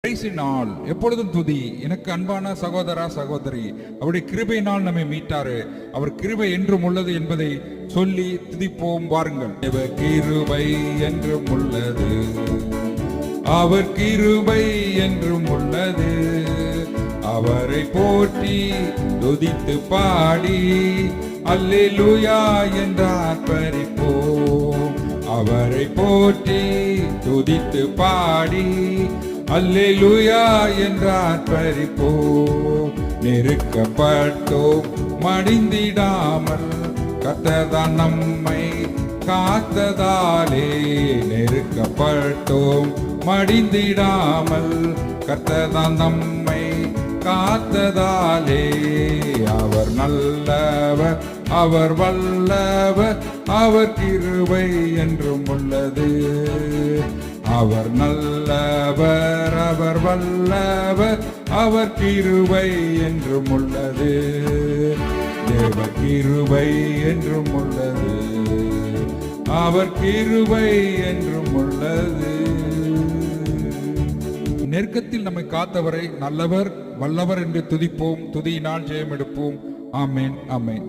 கடைசி நாள் எப்பொழுதும் துதி. எனக்கு அன்பான சகோதரா சகோதரி, அவருடைய கிருபையினால் நம்மை மீட்டாரு. அவர் கிருபை என்றும் உள்ளது என்பதை சொல்லி துதிப்போம் வாருங்கள். கிருபை என்றும் உள்ளது, அவர் கிருபை என்றும் உள்ளது. அவரை போற்றி துதித்து பாடி அல்லேலூயா என்று ஆர்ப்பரிப்போம். அவரை போற்றி துதித்து பாடி அல்லேலூயா என்று ஆர்ப்பரிப்போம். நெருக்கப்பட்டோம் மடிந்திடாமல் கர்த்தர்தான் நம்மை காத்ததாலே. நெருக்கப்பட்டோம் மடிந்திடாமல் கர்த்தர்தான் நம்மை காத்ததாலே. அவர் நல்லவர், அவர் வல்லவர், அவர் கிருபை என்றும் உள்ளது. அவர் நல்லவர், அவர் வல்லவர், அவர் கிருபை என்றும் உள்ளது. தேவ கிருபை என்றும் உள்ளது, அவர் கிருபை என்றும் உள்ளது. நெருக்கத்தில் நம்மை காத்தவரை நல்லவர் வல்லவர் என்று துதிப்போம். துதியினால் ஜெயம் எடுப்போம். ஆமேன், ஆமேன்.